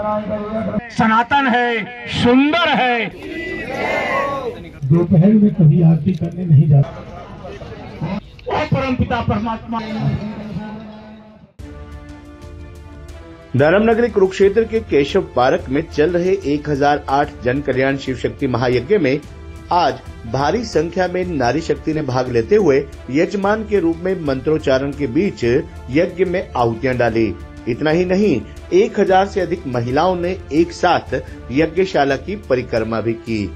सनातन है, सुंदर है। दोपहर में कभी आरती करने नहीं जाता। परमपिता परमात्मा। धर्मनगरी कुरुक्षेत्र के केशव पार्क में चल रहे 1008 जन कल्याण शिव शक्ति महायज्ञ में आज भारी संख्या में नारी शक्ति ने भाग लेते हुए यजमान के रूप में मंत्रोच्चारण के बीच यज्ञ में आहुतियां डाली। इतना ही नहीं, 1000 से अधिक महिलाओं ने एक साथ यज्ञशाला की परिक्रमा भी की।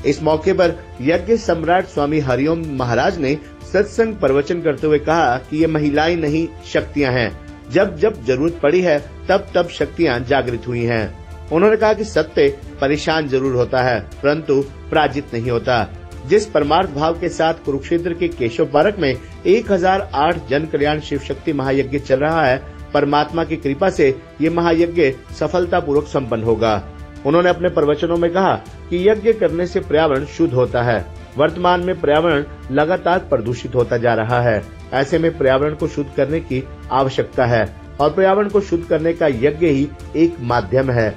इस मौके पर यज्ञ सम्राट स्वामी हरिओम महाराज ने सत्संग प्रवचन करते हुए कहा कि ये महिलाएं नहीं, शक्तियां हैं। जब जब जरूरत पड़ी है तब तब शक्तियां जागृत हुई हैं। उन्होंने कहा कि सत्य परेशान जरूर होता है परंतु पराजित नहीं होता। जिस परमार्थ भाव के साथ कुरुक्षेत्र के केशव पार्क में 1008 जन कल्याण शिव शक्ति महायज्ञ चल रहा है, परमात्मा की कृपा से ये महायज्ञ सफलतापूर्वक संपन्न होगा। उन्होंने अपने प्रवचनों में कहा कि यज्ञ करने से पर्यावरण शुद्ध होता है। वर्तमान में पर्यावरण लगातार प्रदूषित होता जा रहा है। ऐसे में पर्यावरण को शुद्ध करने की आवश्यकता है और पर्यावरण को शुद्ध करने का यज्ञ ही एक माध्यम है।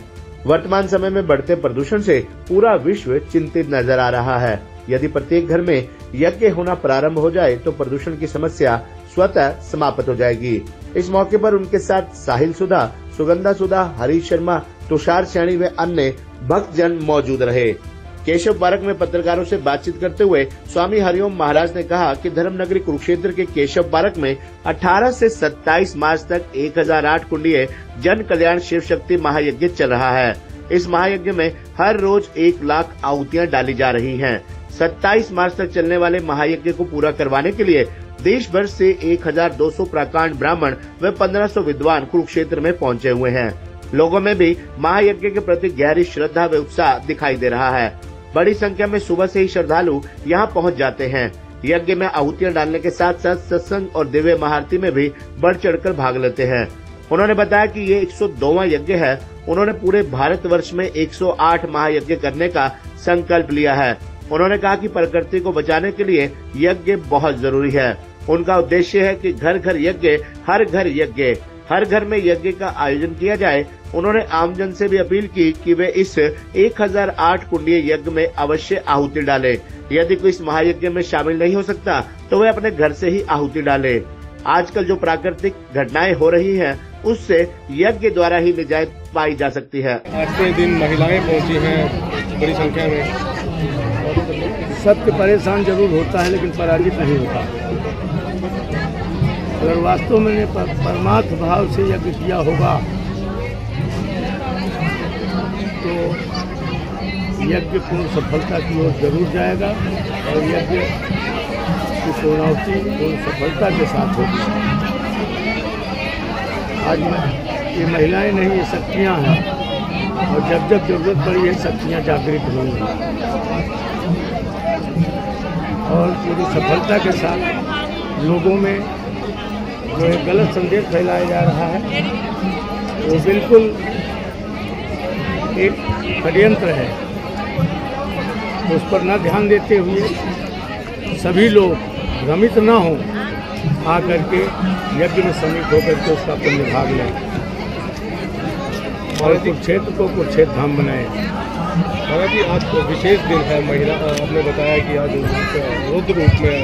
वर्तमान समय में बढ़ते प्रदूषण से पूरा विश्व चिंतित नजर आ रहा है। यदि प्रत्येक घर में यज्ञ होना प्रारंभ हो जाए तो प्रदूषण की समस्या स्वतः समाप्त हो जाएगी। इस मौके पर उनके साथ साहिल सुधा, सुगंधा सुधा, हरीश शर्मा, तुषार सैनी व अन्य भक्तजन मौजूद रहे। केशव पार्क में पत्रकारों से बातचीत करते हुए स्वामी हरिओम महाराज ने कहा कि धर्मनगरी कुरुक्षेत्र के केशव पार्क में 18 से 27 मार्च तक 1008 कुंडीय जन कल्याण शिव शक्ति महायज्ञ चल रहा है। इस महायज्ञ में हर रोज 1 लाख आहुतियां डाली जा रही हैं। 27 मार्च तक चलने वाले महायज्ञ को पूरा करवाने के लिए देश भर से 1200 प्राकांड ब्राह्मण व 1500 विद्वान कुरुक्षेत्र में पहुंचे हुए हैं। लोगों में भी महायज्ञ के प्रति गहरी श्रद्धा व उत्साह दिखाई दे रहा है। बड़ी संख्या में सुबह से ही श्रद्धालु यहां पहुंच जाते हैं। यज्ञ में आहुतियां डालने के साथ साथ सत्संग और दिव्य महाआरती में भी बढ़ चढ़कर भाग लेते हैं। उन्होंने बताया कि ये 102वां यज्ञ है। उन्होंने पूरे भारतवर्ष में 108 महायज्ञ करने का संकल्प लिया है। उन्होंने कहा कि प्रकृति को बचाने के लिए यज्ञ बहुत जरूरी है। उनका उद्देश्य है कि घर घर यज्ञ, हर घर यज्ञ, हर घर में यज्ञ का आयोजन किया जाए। उन्होंने आमजन से भी अपील की कि वे इस 1008 कुंडीय यज्ञ में अवश्य आहुति डालें। यदि कोई इस महायज्ञ में शामिल नहीं हो सकता तो वे अपने घर से ही आहुति डालें। आजकल जो प्राकृतिक घटनाएं हो रही हैं, उससे यज्ञ द्वारा ही निजात पाई जा सकती है। आज के दिन महिलाएं पहुंची हैं बड़ी संख्या में। सत्य परेशान जरूर होता है लेकिन पराजित नहीं होता। अगर वास्तव में परमार्थ भाव से यज्ञ किया होगा तो यज्ञ पूर्ण सफलता की ओर जरूर जाएगा और यज्ञ की पूर्णाहुति पूर्ण सफलता के साथ होगी। आज ये महिलाएं नहीं, ये शक्तियाँ हैं और जब जब जरूरत पड़ी है शक्तियाँ जागृत होंगी और पूरी सफलता के साथ लोगों में जो एक गलत संदेश फैलाया जा रहा है वो बिल्कुल एक षड्यंत्र है। उस पर न ध्यान देते हुए सभी लोग भ्रमित न हों, आकर के यज्ञ में सम्मिलित होकर के उसका पुण्य भाग लें और कुरुक्षेत्र को कुरुक्षेत्र धाम बनाएं। हालांकि आज तो विशेष दिन है। महिला आपने बताया कि आज रुद्र रूप में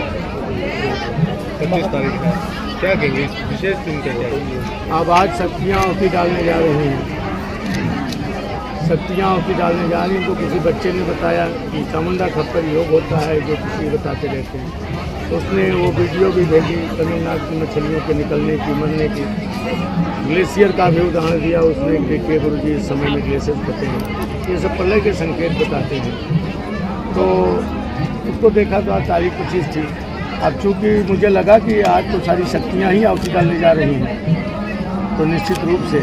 25 तारीख है, क्या कहेंगे इस विशेष दिन का? क्या अब आज शक्तियाँ आहुति डालने जा रही हैं। शक्तियाँ आहुति डालने जा रही हैं। तो किसी बच्चे ने बताया कि चामुंडा खप्पर योग होता है, जो किसी बताते रहते हैं। उसने वो वीडियो भी भेजी तमिलनाडु की मछलियों के निकलने की, मरने की। ग्लेशियर का भी उदाहरण दिया उसने। देखिए गुरु जी इस समय में ग्लेशियर होते हैं, ये सब प्रलय के संकेत बताते हैं। तो उसको देखा तो आज तारीख 25 थी। अब चूँकि मुझे लगा कि आज तो सारी शक्तियाँ ही आहुति डालने जा रही हैं तो निश्चित रूप से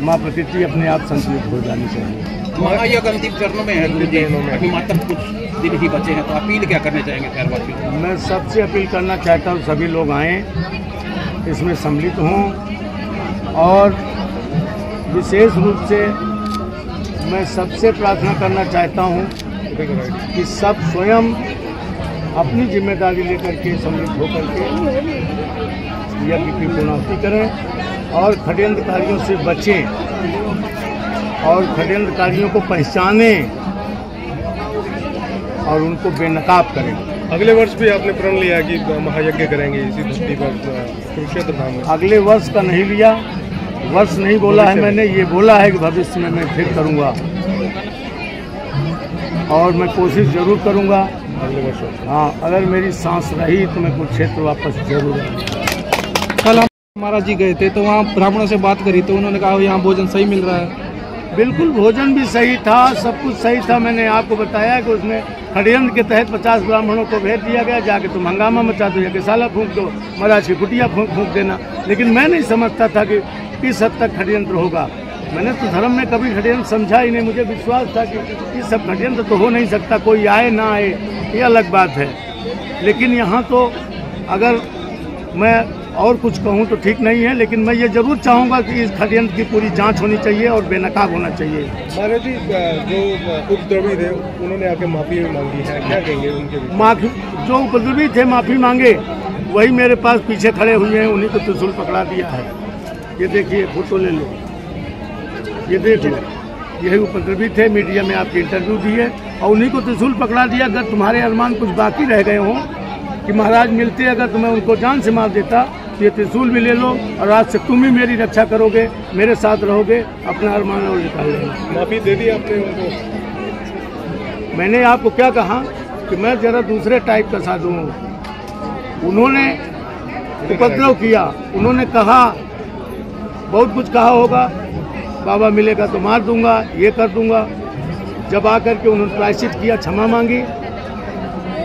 माँ प्रकृति अपने आप संतुलित हो जानी चाहिए। महायज्ञ अंतिम चरणों में है, अभी मात्र कुछ दिन ही बचे हैं, तो अपील क्या करने चाहेंगे शहरवासियों को? मैं सबसे अपील करना चाहता हूँ सभी लोग आएँ, इसमें सम्मिलित हों और विशेष रूप से मैं सबसे प्रार्थना करना चाहता हूँ कि सब स्वयं अपनी जिम्मेदारी लेकर के सम्मिलित होकर के यज्ञ की पूर्णाहुति करें और षड्यंत्रकारियों से बचें। और षड्यंत्रकारियों को पहचाने और उनको बेनकाब करें। अगले वर्ष भी आपने प्रण लिया कि महायज्ञ करेंगे इसी धरती पर कुरुक्षेत्र धाम में। अगले वर्ष का नहीं लिया, वर्ष नहीं बोला है मैंने, ये बोला है कि भविष्य में मैं फिर करूँगा और मैं कोशिश जरूर करूँगा अगले वर्ष। हाँ, अगर मेरी सांस रही तो मैं कुरुक्षेत्र वापस जरूर आऊँगा। कल हम महाराज जी गए थे तो वहाँ ब्राह्मणों से बात करी तो उन्होंने कहा यहाँ भोजन सही मिल रहा है। बिल्कुल, भोजन भी सही था, सब कुछ सही था। मैंने आपको बताया कि उसमें षड्यंत्र के तहत 50 ब्राह्मणों को भेज दिया गया, जाके तुम हंगामा मचा दो, जाके साला फूंक दो, महाराज की कुटिया फूंक देना। लेकिन मैं नहीं समझता था कि किस हद तक षड्यंत्र होगा। मैंने तो धर्म में कभी षड्यंत्र समझा ही नहीं। मुझे विश्वास था कि ये सब षड्यंत्र तो हो नहीं सकता, कोई आए ना आए ये अलग बात है। लेकिन यहाँ तो अगर मैं और कुछ कहूँ तो ठीक नहीं है, लेकिन मैं ये जरूर चाहूँगा कि इस षड्यंत्र की पूरी जांच होनी चाहिए और बेनकाब होना चाहिए। महाराज जी जो उपद्रवी थे उन्होंने आके माफी मांगी है, क्या कहेंगे उनके विषय? माफी, जो उपद्रवी थे माफी मांगे, वही मेरे पास पीछे खड़े हुए हैं, उन्हीं को त्रिशूल पकड़ा दिया है। ये देखिए, फोटो ले लो, ये देख लो, यही उपद्रवी थे। मीडिया में आपके इंटरव्यू दिए और उन्हीं को त्रिशूल पकड़ा दिया। अगर तुम्हारे अरमान कुछ बाकी रह गए हों कि महाराज मिलते, अगर तुम्हें उनको जान से मार देता, ये त्रिशूल भी ले लो और आज से तुम ही मेरी रक्षा करोगे, मेरे साथ रहोगे, अपना अरमान और निकाल लेना। माफी दे दी आपने उनको? मैंने आपको क्या कहा कि मैं जरा दूसरे टाइप का साधु हूँ। उन्होंने उपद्रव किया, उन्होंने कहा, बहुत कुछ कहा होगा, बाबा मिलेगा तो मार दूंगा, ये कर दूंगा। जब आकर के उन्होंने प्रायश्चित किया, क्षमा मांगी,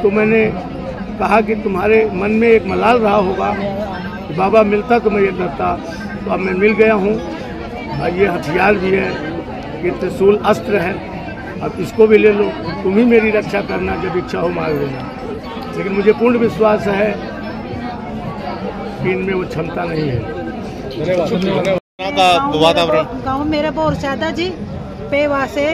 तो मैंने कहा कि तुम्हारे मन में एक मलाल रहा होगा कि बाबा मिलता तो मैं ये करता। तो अब मैं मिल गया हूँ और ये हथियार भी है, ये त्रिशूल अस्त्र है, अब इसको भी ले लो, तुम ही मेरी रक्षा करना, जब इच्छा हो मार देना। लेकिन मुझे पूर्ण विश्वास है कि इनमें वो क्षमता नहीं है। गाँव मेरे बोरसादा जी पेवा से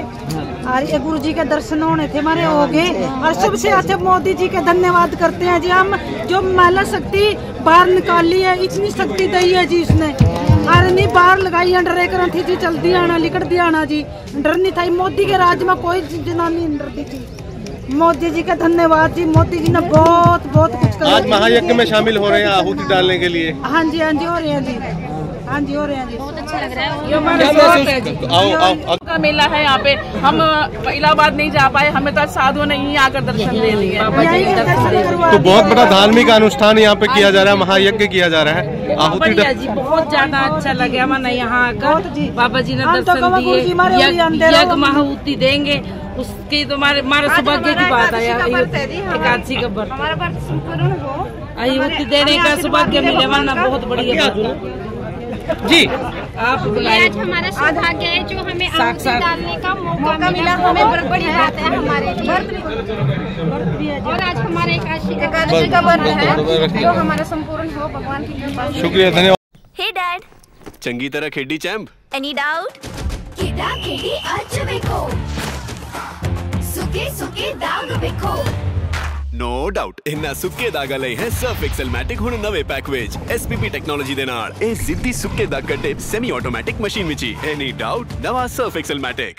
और ये गुरु जी के दर्शन होने थे हमारे हो गए। और सबसे अच्छे मोदी जी के धन्यवाद करते हैं जी। हम जो महिला शक्ति बाहर निकाली है, इतनी शक्ति दी है जी उसने, और नहीं बाहर लगाई है, डरे कर थी जी, चलती आना लिकट दिया आना जी, डर नहीं था। मोदी के राज में कोई जनानी नहीं डरती थी। मोदी जी का धन्यवाद जी, मोदी जी ने बहुत बहुत कुछ कर। आज महायज्ञ में शामिल हो रहे हैं आहुति डालने के लिए? हाँ जी, हाँ जी हो रहे हैं जी, हाँ जी हो रहे हैं जी, बहुत अच्छा लग रहा है। ये हमारा शौक है जी। आओ का मेला है यहाँ पे, हम इलाहाबाद नहीं जा पाए, हमें तो साधुओं ने ही आकर दर्शन दे लिए। तो बहुत बड़ा धार्मिक अनुष्ठान यहाँ पे किया जा रहा है, महायज्ञ किया जा रहा है। आहुति जी बहुत ज्यादा अच्छा लगे हमें यहाँ आकर, बाबा जी ने दर्शन दिए, यज्ञ महाहुति देंगे, उसकी तो हमारे सौभाग्य की बात है। एकादशी का व्रत, हमारा व्रत संपूर्ण हो, आहुति देने का सौभाग्य मिले, वरना बहुत बढ़िया जी। आप आज हमारा सौभाग्य है जो हमें आहुति डालने का मौका मिला, हमें बड़ी बात है हमारे लिए। और आज हमारा एकादशी का व्रत है जो हमारा संपूर्ण हो, भगवान की कृपा से। शुक्रिया, धन्यवाद। हे डैड, चंगी तरह खेडी चैंप? Any doubt? खेड़ा खेड़ी अच वेखो, सुके सुके दाग वेखो। नो डाउट, इन्ना सुक्के दागा लई है सर्फ एक्सेल मैटिक हुण नवे पैक विच SPP टेक्नोलॉजी दे नाल ए जिद्दी सुक्के दाग कटे semi automatic machine which. Any doubt? नवा सर्फ एक्सेल मैटिक।